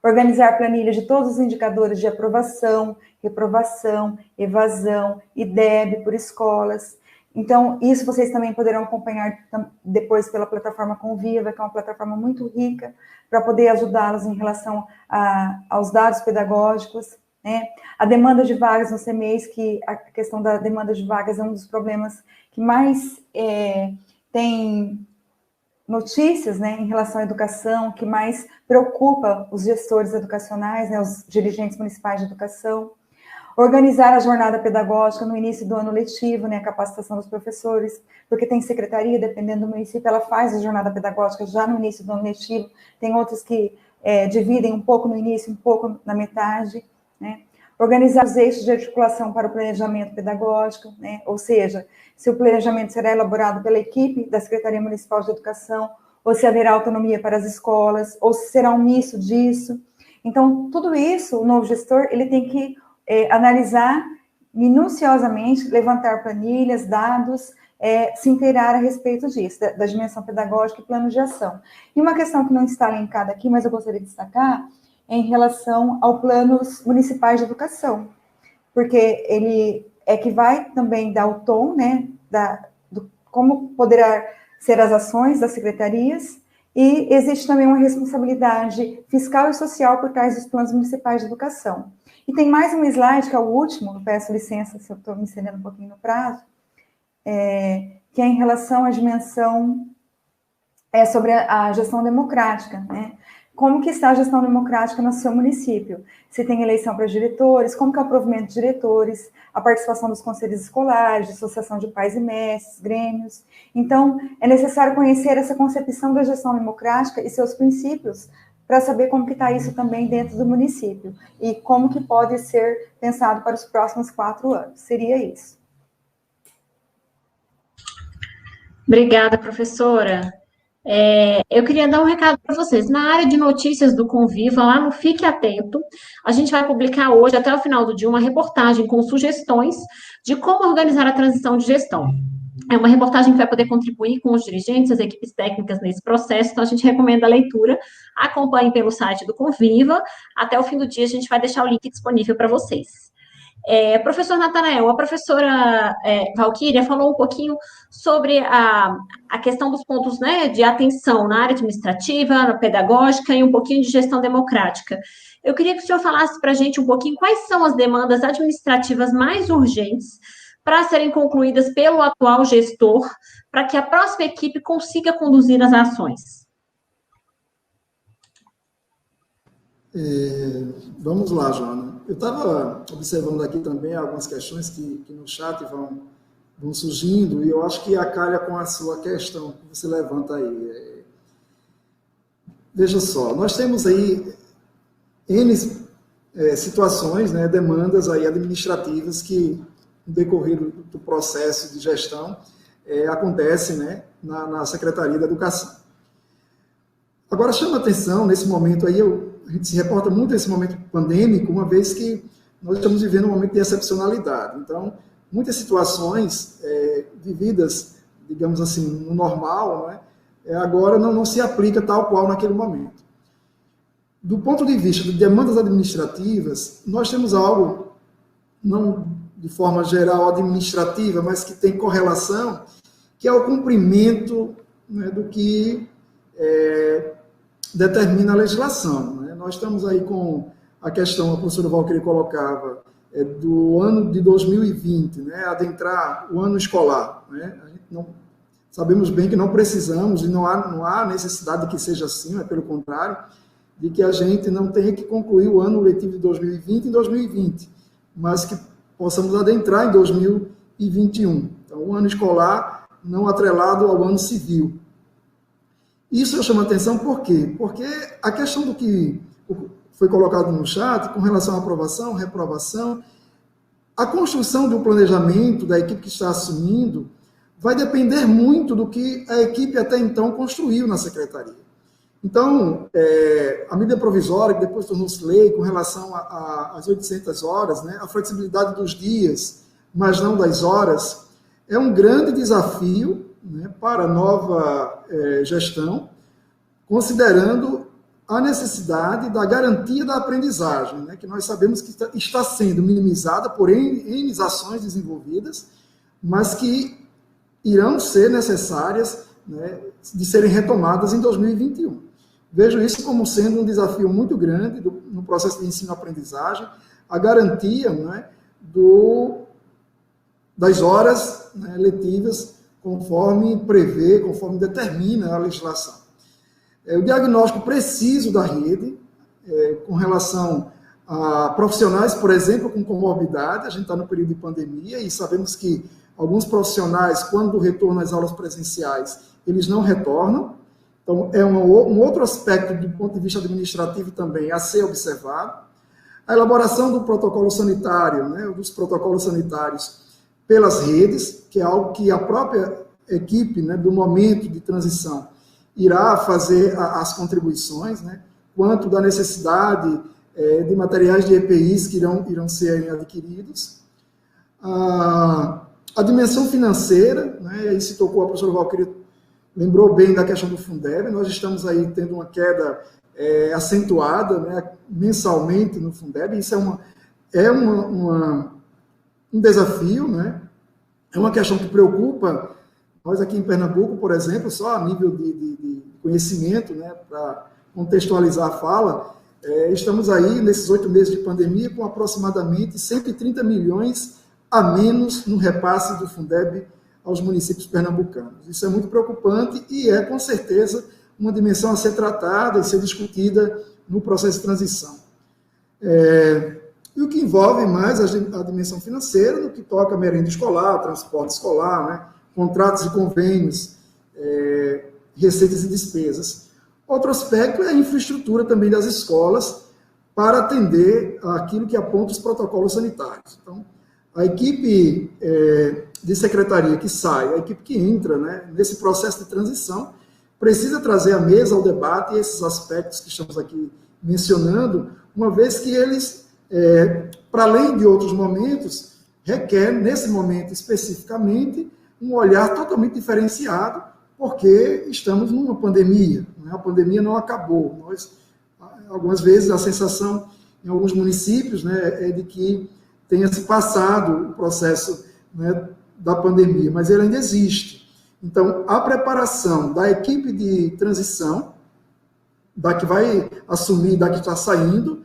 organizar planilhas de todos os indicadores de aprovação, reprovação, evasão, IDEB por escolas. Então, isso vocês também poderão acompanhar depois pela plataforma Conviva, que é uma plataforma muito rica, para poder ajudá-los em relação aos dados pedagógicos, né? A demanda de vagas no CMEIs, que a questão da demanda de vagas é um dos problemas que mais tem notícias, né, em relação à educação, que mais preocupa os gestores educacionais, né, os dirigentes municipais de educação. Organizar a jornada pedagógica no início do ano letivo, né, a capacitação dos professores, porque tem secretaria, dependendo do município, ela faz a jornada pedagógica já no início do ano letivo, tem outros que dividem um pouco no início, um pouco na metade, né. Organizar os eixos de articulação para o planejamento pedagógico, né, ou seja, se o planejamento será elaborado pela equipe da Secretaria Municipal de Educação, ou se haverá autonomia para as escolas, ou se será um misto disso. Então, tudo isso, o novo gestor, ele tem que analisar minuciosamente, levantar planilhas, dados, se inteirar a respeito disso, da dimensão pedagógica e plano de ação. E uma questão que não está elencada aqui, mas eu gostaria de destacar, é em relação ao planos municipais de educação, porque ele que vai também dar o tom, né, como poderá ser as ações das secretarias, e existe também uma responsabilidade fiscal e social por trás dos planos municipais de educação. E tem mais um slide, que é o último, eu peço licença se eu estou me estendendo um pouquinho no prazo, que é em relação à dimensão sobre a gestão democrática, né? Como que está a gestão democrática no seu município? Se tem eleição para diretores, como que é o provimento de diretores, a participação dos conselhos escolares, associação de pais e mestres, grêmios. Então, é necessário conhecer essa concepção da gestão democrática e seus princípios para saber como que está isso também dentro do município e como que pode ser pensado para os próximos 4 anos. Seria isso. Obrigada, professora. Eu queria dar um recado para vocês. Na área de notícias do Conviva, lá no Fique Atento, a gente vai publicar hoje, até o final do dia, uma reportagem com sugestões de como organizar a transição de gestão. É uma reportagem que vai poder contribuir com os dirigentes, as equipes técnicas nesse processo, então a gente recomenda a leitura. Acompanhem pelo site do Conviva. Até o fim do dia, a gente vai deixar o link disponível para vocês. Professor Natanael, a professora Valquíria falou um pouquinho sobre a questão dos pontos, né, de atenção na área administrativa, na pedagógica e um pouquinho de gestão democrática. Eu queria que o senhor falasse para a gente um pouquinho quais são as demandas administrativas mais urgentes para serem concluídas pelo atual gestor, para que a próxima equipe consiga conduzir as ações. Vamos lá, Joana. Eu estava observando aqui também algumas questões que no chat vão surgindo, e eu acho que acalha com a sua questão que você levanta aí. Veja só, nós temos aí N situações, né, demandas aí administrativas que, no decorrer do processo de gestão, acontecem, né, na Secretaria da Educação. Agora, chama a atenção, nesse momento aí, a gente se reporta muito esse momento pandêmico, uma vez que nós estamos vivendo um momento de excepcionalidade. Então, muitas situações vividas, digamos assim, no normal, né, agora não se aplica tal qual naquele momento. Do ponto de vista de demandas administrativas, nós temos algo, não de forma geral administrativa, mas que tem correlação, que é o cumprimento, né, do que determina a legislação, né? Nós estamos aí com a questão, a professora Valquíria colocava, do ano de 2020, né, adentrar o ano escolar, né? A gente sabemos bem que não precisamos e não há necessidade de que seja assim, pelo contrário, de que a gente não tenha que concluir o ano letivo de 2020 em 2020, mas que possamos adentrar em 2021. Então, o ano escolar não atrelado ao ano civil. Isso eu chamo a atenção por quê? Porque a questão do que foi colocado no chat, com relação à aprovação, reprovação, a construção do planejamento da equipe que está assumindo vai depender muito do que a equipe até então construiu na secretaria. Então, a medida provisória, que depois tornou-se lei, com relação às 800 horas, né, a flexibilidade dos dias, mas não das horas, é um grande desafio né, para a nova gestão, considerando a necessidade da garantia da aprendizagem, né, que nós sabemos que está sendo minimizada por N ações desenvolvidas, mas que irão ser necessárias, né, de serem retomadas em 2021. Vejo isso como sendo um desafio muito grande no processo de ensino-aprendizagem, a garantia, né, das horas, né, letivas, conforme prevê, conforme determina a legislação. O diagnóstico preciso da rede, com relação a profissionais, por exemplo, com comorbidade, a gente está no período de pandemia e sabemos que alguns profissionais, quando retornam às aulas presenciais, eles não retornam. Então, é um outro aspecto do ponto de vista administrativo também a ser observado. A elaboração do protocolo sanitário, né, dos protocolos sanitários pelas redes, que é algo que a própria equipe, né, do momento de transição irá fazer as contribuições, né, quanto da necessidade de materiais de EPIs que irão ser adquiridos. A dimensão financeira, né, aí se tocou, a professora Valquíria lembrou bem da questão do Fundeb, nós estamos aí tendo uma queda acentuada, né, mensalmente no Fundeb, isso é um desafio, né, é uma questão que preocupa nós aqui em Pernambuco, por exemplo, só a nível de conhecimento, né, para contextualizar a fala, estamos aí, nesses 8 meses de pandemia, com aproximadamente 130 milhões a menos no repasse do Fundeb aos municípios pernambucanos. Isso é muito preocupante e é, com certeza, uma dimensão a ser tratada e ser discutida no processo de transição. E o que envolve mais a dimensão financeira, no que toca a merenda escolar, transporte escolar, né, contratos e convênios, receitas e despesas. Outro aspecto é a infraestrutura também das escolas para atender aquilo que aponta os protocolos sanitários. Então, a equipe de secretaria que sai, a equipe que entra, né, nesse processo de transição, precisa trazer à mesa, ao debate, esses aspectos que estamos aqui mencionando, uma vez que eles, para além de outros momentos, requer, nesse momento especificamente, um olhar totalmente diferenciado, porque estamos numa pandemia, né? A pandemia não acabou. Algumas vezes a sensação em alguns municípios, né, é de que tenha se passado o processo, né, da pandemia, mas ele ainda existe. Então, a preparação da equipe de transição, da que vai assumir, da que está saindo,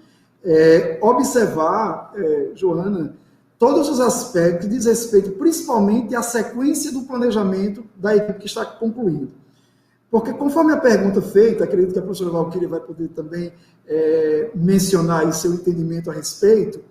observar, Joana, todos os aspectos diz respeito principalmente à sequência do planejamento da equipe que está concluindo. Porque, conforme a pergunta feita, acredito que a professora Valquíria vai poder também mencionar aí seu entendimento a respeito,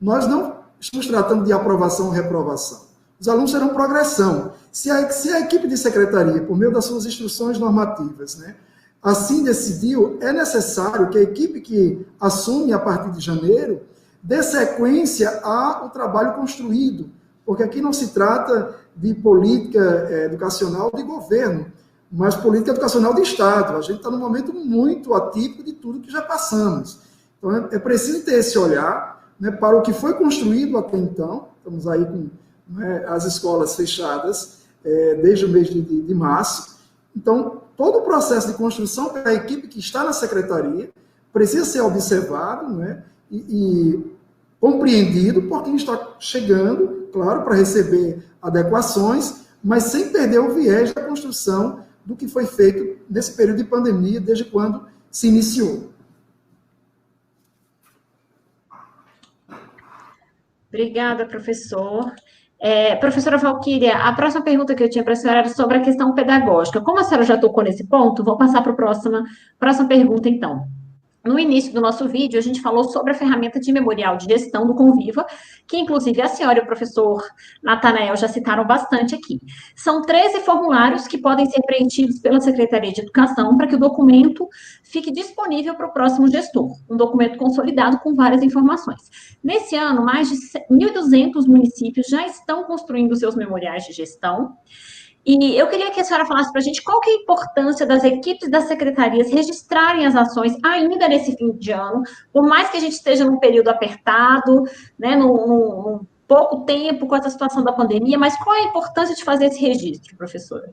nós não estamos tratando de aprovação ou reprovação. Os alunos terão progressão. Se a equipe de secretaria, por meio das suas instruções normativas, né, assim decidiu, é necessário que a equipe que assume a partir de janeiro dê sequência ao trabalho construído, porque aqui não se trata de política educacional de governo, mas política educacional de Estado. A gente está num momento muito atípico de tudo que já passamos. Então, é preciso ter esse olhar, né, para o que foi construído até então. Estamos aí com, né, as escolas fechadas desde o mês de março. Então, todo o processo de construção para a equipe que está na secretaria precisa ser observado, né, e compreendido por quem está chegando, claro, para receber adequações, mas sem perder o viés da construção do que foi feito nesse período de pandemia, desde quando se iniciou. Obrigada, professor. Professora Valquíria, a próxima pergunta que eu tinha para a senhora era sobre a questão pedagógica. Como a senhora já tocou nesse ponto, vou passar para a próxima pergunta, então. No início do nosso vídeo, a gente falou sobre a ferramenta de memorial de gestão do Conviva, que inclusive a senhora e o professor Natanael já citaram bastante aqui. São 13 formulários que podem ser preenchidos pela Secretaria de Educação para que o documento fique disponível para o próximo gestor. Um documento consolidado com várias informações. Nesse ano, mais de 1.200 municípios já estão construindo seus memoriais de gestão. E eu queria que a senhora falasse para a gente qual que é a importância das equipes das secretarias registrarem as ações ainda nesse fim de ano, por mais que a gente esteja num período apertado, né, num pouco tempo com essa situação da pandemia, mas qual é a importância de fazer esse registro, professora?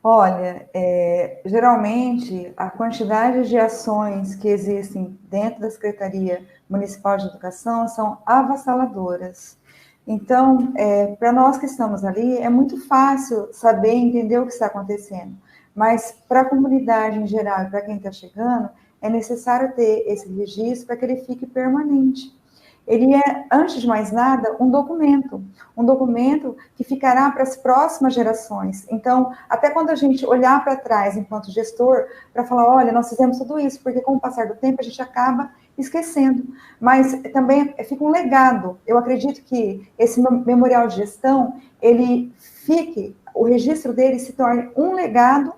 Olha, geralmente a quantidade de ações que existem dentro da Secretaria Municipal de Educação são avassaladoras. Então, para nós que estamos ali, é muito fácil saber e entender o que está acontecendo, mas para a comunidade em geral e para quem está chegando, é necessário ter esse registro para que ele fique permanente. Ele é, antes de mais nada, um documento que ficará para as próximas gerações. Então, até quando a gente olhar para trás, enquanto gestor, para falar, olha, nós fizemos tudo isso, porque com o passar do tempo a gente acaba esquecendo. Mas também fica um legado. Eu acredito que esse memorial de gestão, ele fique, o registro dele se torne um legado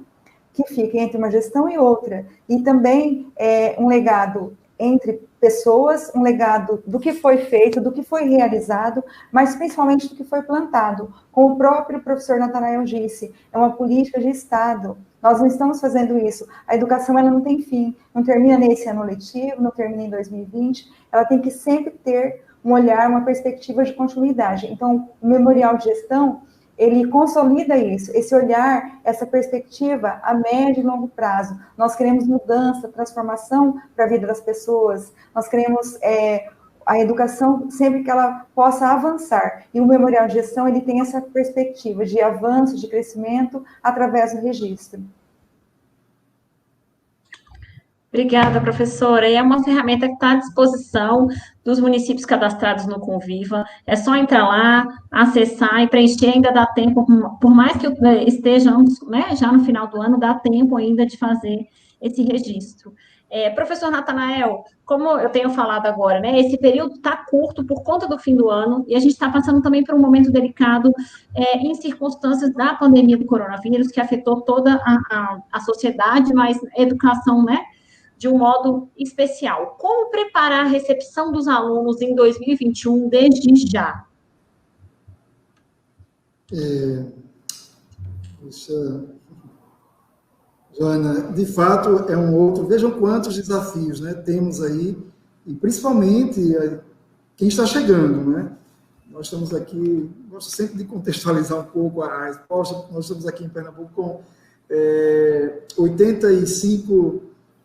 que fica entre uma gestão e outra. E também um legado entre pessoas, um legado do que foi feito, do que foi realizado, mas principalmente do que foi plantado. Como o próprio professor Natanael disse, é uma política de Estado. Nós não estamos fazendo isso. A educação, ela não tem fim, não termina nesse ano letivo, não termina em 2020, ela tem que sempre ter um olhar, uma perspectiva de continuidade. Então, o memorial de gestão, ele consolida isso, esse olhar, essa perspectiva a médio e longo prazo. Nós queremos mudança, transformação para a vida das pessoas, nós queremos a educação sempre que ela possa avançar. E o memorial de gestão, ele tem essa perspectiva de avanço, de crescimento, através do registro. Obrigada, professora. E é uma ferramenta que está à disposição dos municípios cadastrados no Conviva. É só entrar lá, acessar e preencher. Ainda dá tempo, por mais que estejamos, né, já no final do ano, dá tempo ainda de fazer esse registro. Professor Natanael, como eu tenho falado agora, né, esse período está curto por conta do fim do ano e a gente está passando também por um momento delicado em circunstâncias da pandemia do coronavírus, que afetou toda a sociedade, mas a educação, né, de um modo especial. Como preparar a recepção dos alunos em 2021 desde já? Joana, de fato, é um outro... Vejam quantos desafios, né, temos aí, e principalmente quem está chegando, né? Nós estamos aqui, gosto sempre de contextualizar um pouco a resposta, nós estamos aqui em Pernambuco com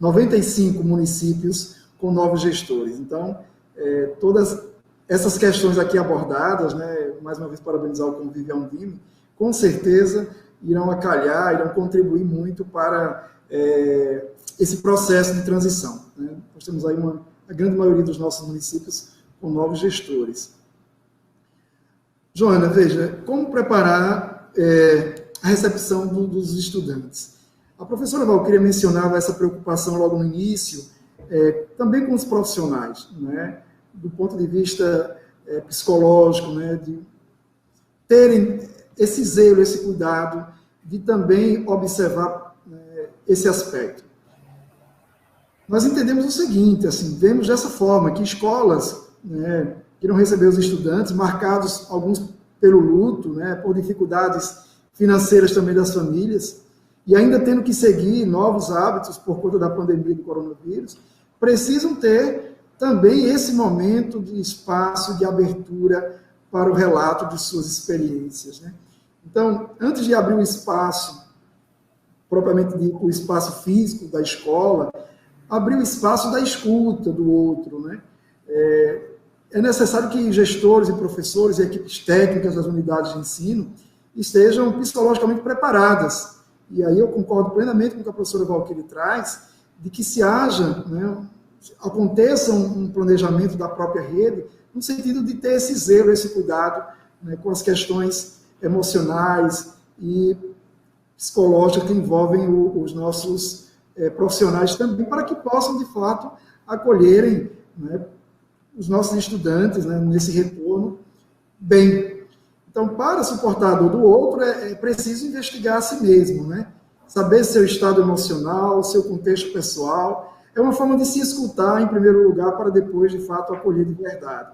95 municípios com novos gestores. Então, todas essas questões aqui abordadas, né, mais uma vez parabenizar o Conviva Undime, com certeza irão acalhar, irão contribuir muito para esse processo de transição, né? Nós temos aí a grande maioria dos nossos municípios com novos gestores. Joana, veja, como preparar a recepção dos estudantes? A professora Valquíria mencionava essa preocupação logo no início, também com os profissionais, né, do ponto de vista psicológico, né, de terem esse zelo, esse cuidado, de também observar esse aspecto. Nós entendemos o seguinte, assim, vemos dessa forma, que escolas, né, irão receber os estudantes, marcados alguns pelo luto, né, por dificuldades financeiras também das famílias, e ainda tendo que seguir novos hábitos por conta da pandemia do coronavírus, precisam ter também esse momento de espaço, de abertura para o relato de suas experiências, né? Então, antes de abrir o espaço, propriamente dito, o espaço físico da escola, abrir o espaço da escuta do outro, né? É necessário que gestores e professores e equipes técnicas das unidades de ensino estejam psicologicamente preparadas. E aí eu concordo plenamente com o que a professora Valquíria traz, de que se haja, né, aconteça um planejamento da própria rede, no sentido de ter esse zelo, esse cuidado, né, com as questões emocionais e psicológicas que envolvem os nossos profissionais também, para que possam, de fato, acolherem, né, os nossos estudantes, né, nesse retorno bem. Então, para suportar a dor do outro, é preciso investigar a si mesmo, né? Saber seu estado emocional, seu contexto pessoal. É uma forma de se escutar, em primeiro lugar, para depois, de fato, acolher de verdade.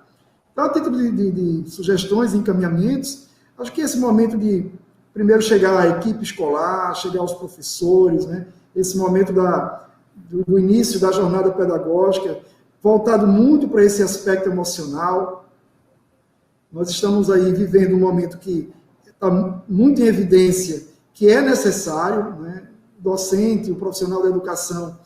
Então, a título de sugestões e encaminhamentos, acho que esse momento de, primeiro, chegar à equipe escolar, chegar aos professores, né? Esse momento do início da jornada pedagógica, voltado muito para esse aspecto emocional. Nós estamos aí vivendo um momento que está muito em evidência que é necessário, né, o docente, o profissional da educação,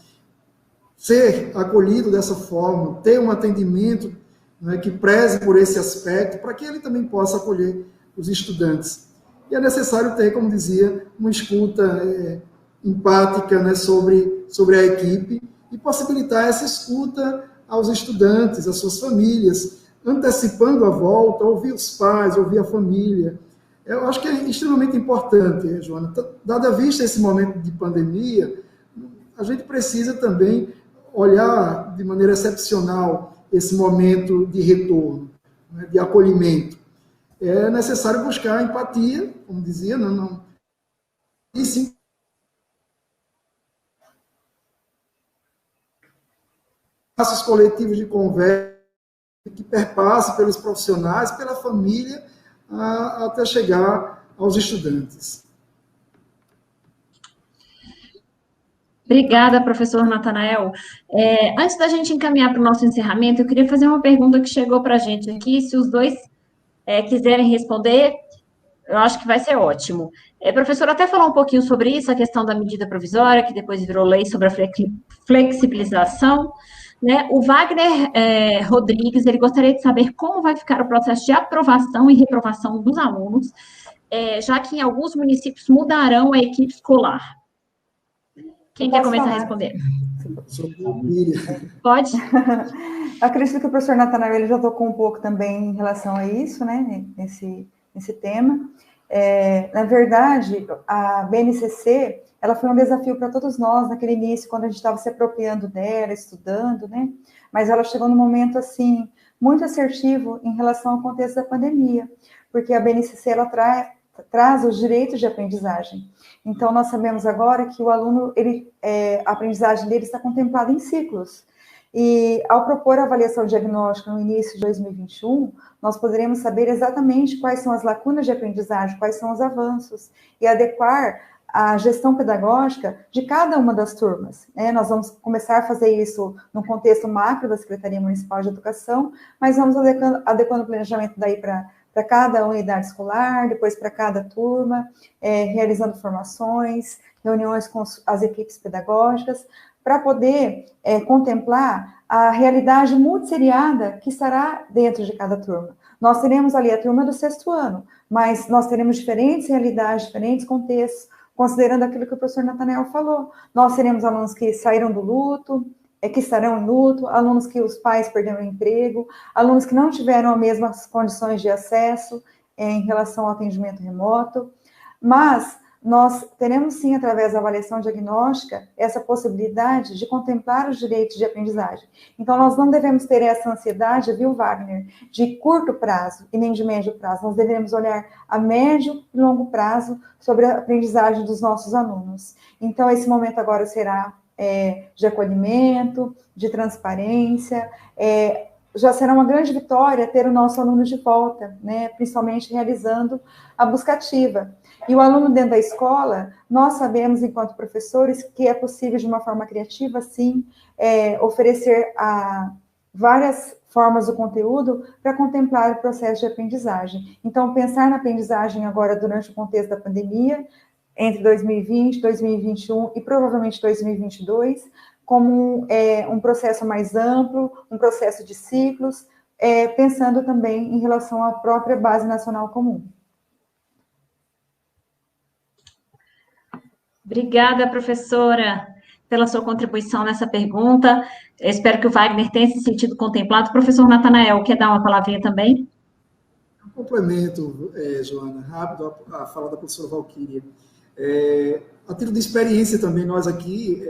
ser acolhido dessa forma, ter um atendimento, né, que preze por esse aspecto, para que ele também possa acolher os estudantes. E é necessário ter, como dizia, uma escuta empática, né, sobre a equipe e possibilitar essa escuta aos estudantes, às suas famílias, antecipando a volta, ouvir os pais, ouvir a família. Eu acho que é extremamente importante, Joana. Dada a vista esse momento de pandemia, a gente precisa também olhar de maneira excepcional esse momento de retorno, né, de acolhimento. É necessário buscar empatia, como dizia, e sim espaços coletivos de conversa que perpasse pelos profissionais, pela família, até chegar aos estudantes. Obrigada, professor Natanael. Antes da gente encaminhar para o nosso encerramento, eu queria fazer uma pergunta que chegou para a gente aqui. Se os dois quiserem responder, eu acho que vai ser ótimo. Professor, até falou um pouquinho sobre isso, a questão da medida provisória, que depois virou lei sobre a flexibilização. Né? O Wagner Rodrigues, ele gostaria de saber como vai ficar o processo de aprovação e reprovação dos alunos, já que em alguns municípios mudarão a equipe escolar. Quem quer começar a responder? Pode? Acredito que o professor Natanael ele já tocou um pouco também em relação a isso, né, nesse tema. Na verdade, a BNCC, ela foi um desafio para todos nós naquele início, quando a gente estava se apropriando dela, estudando, né, mas ela chegou num momento, assim, muito assertivo em relação ao contexto da pandemia, porque a BNCC, ela traz os direitos de aprendizagem. Então, nós sabemos agora que o aluno, a aprendizagem dele está contemplada em ciclos. E, ao propor a avaliação diagnóstica no início de 2021, nós poderemos saber exatamente quais são as lacunas de aprendizagem, quais são os avanços, e adequar a gestão pedagógica de cada uma das turmas. Nós vamos começar a fazer isso no contexto macro da Secretaria Municipal de Educação, mas vamos adequando o planejamento daí para cada unidade escolar, depois para cada turma, realizando formações, reuniões com as equipes pedagógicas, para poder contemplar a realidade multisseriada que estará dentro de cada turma. Nós teremos ali a turma do 6º ano, mas nós teremos diferentes realidades, diferentes contextos, considerando aquilo que o professor Natanael falou. Nós teremos alunos que saíram do luto, que estarão em luto, alunos que os pais perderam o emprego, alunos que não tiveram as mesmas condições de acesso em relação ao atendimento remoto, mas nós teremos sim, através da avaliação diagnóstica, essa possibilidade de contemplar os direitos de aprendizagem. Então, nós não devemos ter essa ansiedade, viu, Wagner, de curto prazo e nem de médio prazo. Nós devemos olhar a médio e longo prazo sobre a aprendizagem dos nossos alunos. Então, esse momento agora será de acolhimento, de transparência, já será uma grande vitória ter o nosso aluno de volta, né, principalmente realizando a busca ativa. E o aluno dentro da escola, nós sabemos, enquanto professores, que é possível, de uma forma criativa, sim, oferecer várias formas do conteúdo para contemplar o processo de aprendizagem. Então, pensar na aprendizagem agora durante o contexto da pandemia, entre 2020, 2021 e provavelmente 2022, como um processo mais amplo, um processo de ciclos, pensando também em relação à própria Base Nacional Comum. Obrigada, professora, pela sua contribuição nessa pergunta. Eu espero que o Wagner tenha se sentido contemplado. Professor Natanael, quer dar uma palavrinha também? Um complemento, Joana, rápido, a fala da professora Valquíria. A título de experiência também, nós aqui,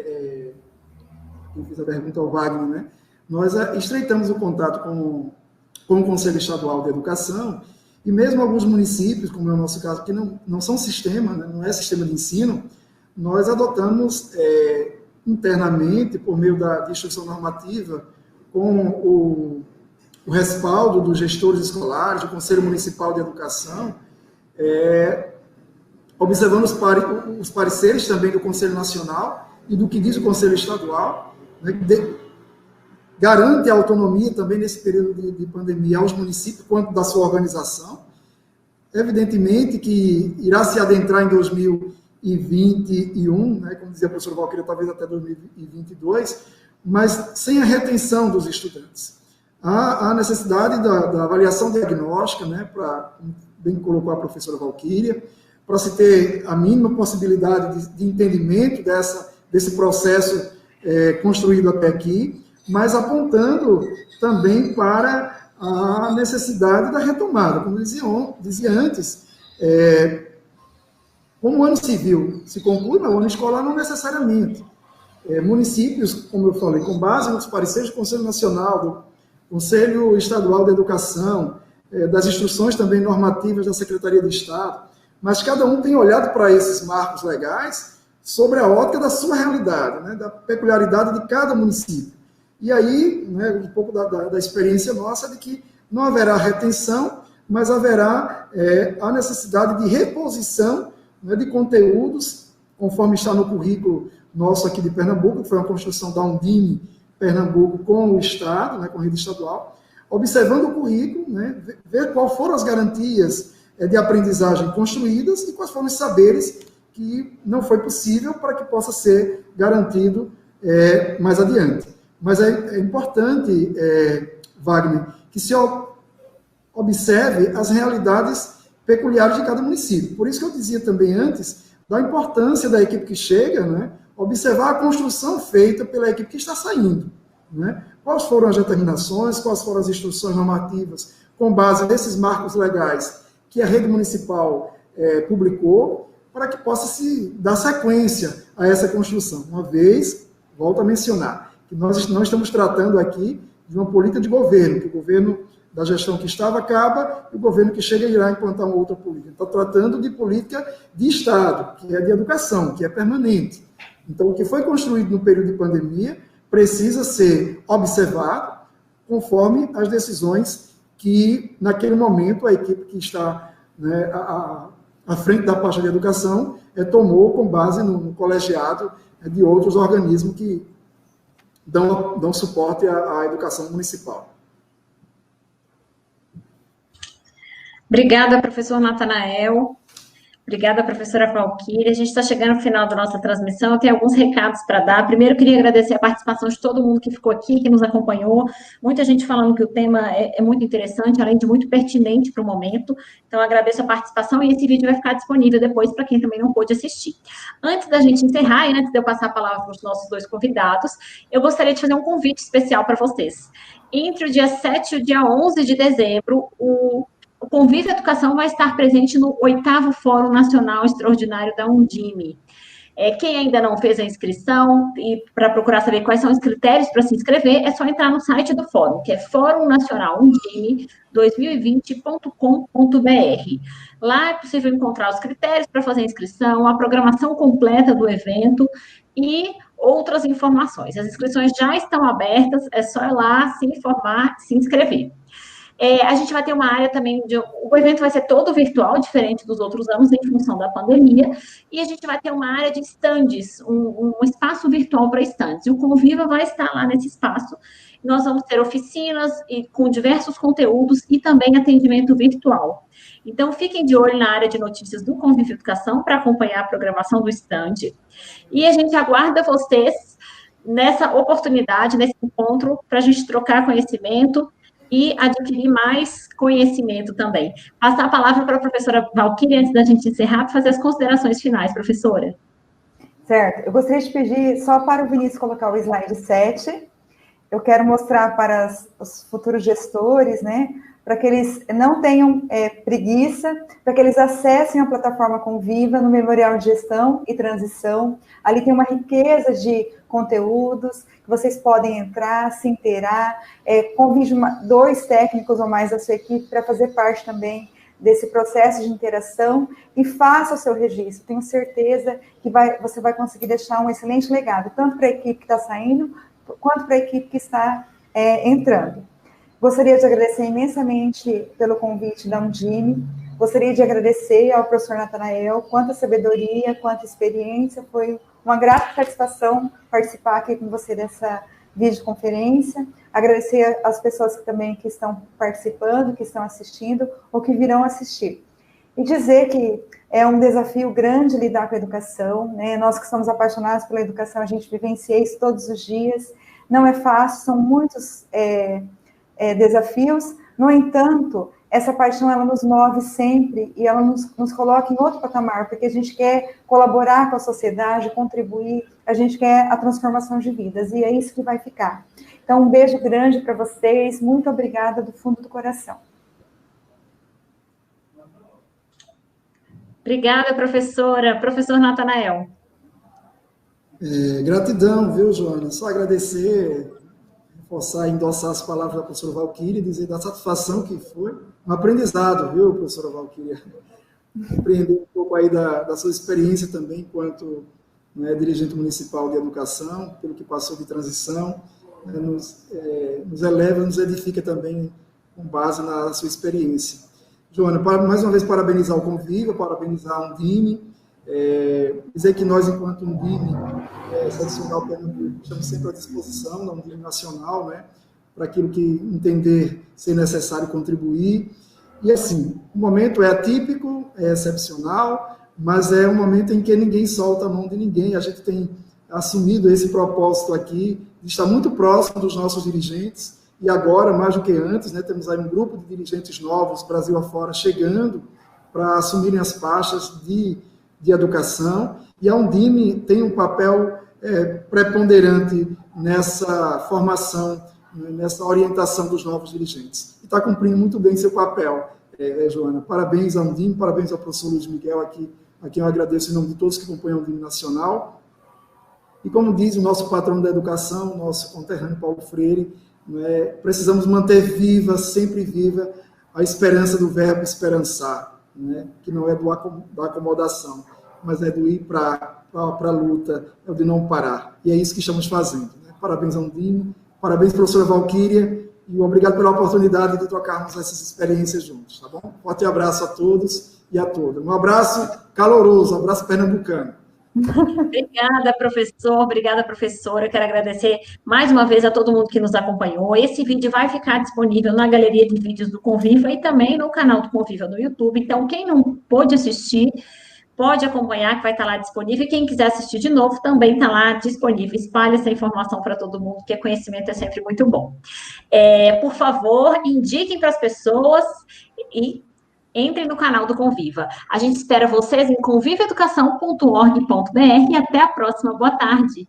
eu fiz a pergunta ao Wagner, né? Nós estreitamos o contato com o Conselho Estadual de Educação, e mesmo alguns municípios, como é o nosso caso, que não são sistema, né? Não é sistema de ensino, nós adotamos internamente, por meio de instrução normativa, com o respaldo dos gestores escolares, do Conselho Municipal de Educação, observando os pareceres também do Conselho Nacional e do que diz o Conselho Estadual, né, garante a autonomia também nesse período de pandemia aos municípios quanto da sua organização. Evidentemente que irá se adentrar em 2021, né, como dizia a professora Valquíria, talvez até 2022, mas sem a retenção dos estudantes. Há necessidade da avaliação diagnóstica, né, como bem colocou a professora Valquíria, para se ter a mínima possibilidade de entendimento desse processo construído até aqui, mas apontando também para a necessidade da retomada. Como dizia antes, como o ano civil se conclui, mas o ano escolar não necessariamente. Municípios, como eu falei, com base nos pareceres do Conselho Nacional, do Conselho Estadual de Educação, das instruções também normativas da Secretaria de Estado, mas cada um tem olhado para esses marcos legais sobre a ótica da sua realidade, né, da peculiaridade de cada município. E aí, né, um pouco da experiência nossa de que não haverá retenção, mas haverá a necessidade de reposição, né, de conteúdos, conforme está no currículo nosso aqui de Pernambuco, que foi uma construção da Undime Pernambuco com o Estado, né, com a rede estadual, observando o currículo, né, ver quais foram as garantias de aprendizagem construídas e quais foram os saberes que não foi possível para que possa ser garantido mais adiante. Mas é importante, Wagner, que se observe as realidades peculiares de cada município. Por isso que eu dizia também antes da importância da equipe que chega, né, observar a construção feita pela equipe que está saindo, né? Quais foram as determinações, quais foram as instruções normativas com base nesses marcos legais que a rede municipal publicou, para que possa se dar sequência a essa construção. Uma vez, volto a mencionar, que nós não estamos tratando aqui de uma política de governo, que o governo da gestão que estava acaba e o governo que chega irá implantar uma outra política. Está tratando de política de Estado, que é de educação, que é permanente. Então, o que foi construído no período de pandemia precisa ser observado conforme as decisões que, naquele momento, a equipe que está, né, à frente da pasta de educação tomou com base no colegiado de outros organismos que dão suporte à educação municipal. Obrigada, professor Natanael. Obrigada, professora Valquíria. A gente está chegando ao final da nossa transmissão. Eu tenho alguns recados para dar. Primeiro, queria agradecer a participação de todo mundo que ficou aqui, que nos acompanhou. Muita gente falando que o tema é muito interessante, além de muito pertinente para o momento. Então, agradeço a participação e esse vídeo vai ficar disponível depois para quem também não pôde assistir. Antes da gente encerrar e antes de eu passar a palavra para os nossos dois convidados, eu gostaria de fazer um convite especial para vocês. Entre o dia 7 e o dia 11 de dezembro, o Conviva Educação vai estar presente no 8º Fórum Nacional Extraordinário da Undime. Quem ainda não fez a inscrição, e para procurar saber quais são os critérios para se inscrever, é só entrar no site do fórum, que é forumnacionalundime2020.com.br. Lá é possível encontrar os critérios para fazer a inscrição, a programação completa do evento e outras informações. As inscrições já estão abertas, é só ir lá, se informar, se inscrever. A gente vai ter uma área também, o evento vai ser todo virtual, diferente dos outros anos, em função da pandemia, e a gente vai ter uma área de estandes, um espaço virtual para estandes, e o Conviva vai estar lá nesse espaço. Nós vamos ter oficinas com diversos conteúdos e também atendimento virtual. Então, fiquem de olho na área de notícias do Conviva Educação para acompanhar a programação do estande, e a gente aguarda vocês nessa oportunidade, nesse encontro, para a gente trocar conhecimento e adquirir mais conhecimento também. Passar a palavra para a professora Valquíria, antes da gente encerrar, para fazer as considerações finais, professora. Certo. Eu gostaria de pedir só para o Vinícius colocar o slide 7. Eu quero mostrar para os futuros gestores, né, para que eles não tenham preguiça, para que eles acessem a plataforma Conviva no Memorial de Gestão e Transição. Ali tem uma riqueza de conteúdos que vocês podem entrar, se inteirar, convide 2 técnicos ou mais da sua equipe para fazer parte também desse processo de interação e faça o seu registro. Tenho certeza que você vai conseguir deixar um excelente legado, tanto para a equipe que está saindo, quanto para a equipe que está entrando. Gostaria de agradecer imensamente pelo convite da Undime, gostaria de agradecer ao professor Natanael, quanta sabedoria, quanta experiência, foi uma grata satisfação participar aqui com você videoconferência, agradecer as pessoas que estão participando, que estão assistindo ou que virão assistir. E dizer que é um desafio grande lidar com a educação, né? Nós que somos apaixonados pela educação, a gente vivencia isso todos os dias. Não é fácil, são muitos desafios. No entanto, essa paixão, ela nos move sempre e ela nos coloca em outro patamar, porque a gente quer colaborar com a sociedade, contribuir, a gente quer a transformação de vidas, e é isso que vai ficar. Então, um beijo grande para vocês, muito obrigada do fundo do coração. Obrigada, professora. Professor Natanael. Gratidão, viu, Joana? Só agradecer, reforçar e endossar as palavras da professora Valquíria, dizer da satisfação que foi, um aprendizado, viu, professora Valquíria? Compreender um pouco aí da sua experiência também, enquanto dirigente municipal de educação, pelo que passou de transição, nos eleva, nos edifica também com base na sua experiência. Joana, mais uma vez parabenizar o Conviva, parabenizar a Undime, dizer que nós, enquanto Undime, tradicional Pernambuco, estamos sempre à disposição da Undime Nacional, né, para aquilo que entender ser necessário contribuir. E assim, o momento é atípico, é excepcional, mas é um momento em que ninguém solta a mão de ninguém. A gente tem assumido esse propósito aqui, de estar muito próximo dos nossos dirigentes, e agora, mais do que antes, né, temos aí um grupo de dirigentes novos, Brasil afora, chegando para assumirem as pastas de educação, e a Undime tem um papel preponderante nessa formação, nessa orientação dos novos dirigentes. E está cumprindo muito bem seu papel, Joana. Parabéns à Undime, parabéns ao professor Luiz Miguel, a quem eu agradeço em nome de todos que acompanham a Undime Nacional. E como diz o nosso patrão da educação, o nosso conterrâneo Paulo Freire, precisamos manter viva, sempre viva, a esperança do verbo esperançar, que não é da acomodação, mas é do ir para a luta, é o de não parar. E é isso que estamos fazendo. Parabéns a Undime, parabéns, professora Valquíria, e obrigado pela oportunidade de trocarmos essas experiências juntos, tá bom? Forte abraço a todos e a todas. Um abraço caloroso, um abraço pernambucano. Obrigada, professor. Obrigada, professora. Quero agradecer mais uma vez a todo mundo que nos acompanhou. Esse vídeo vai ficar disponível na galeria de vídeos do Conviva e também no canal do Conviva no YouTube. Então, quem não pôde assistir, pode acompanhar, que vai estar lá disponível. E quem quiser assistir de novo, também está lá disponível. Espalhe essa informação para todo mundo, porque conhecimento é sempre muito bom. Por favor, indiquem para as pessoas e entrem no canal do Conviva. A gente espera vocês em convivaeducação.org.br e até a próxima. Boa tarde.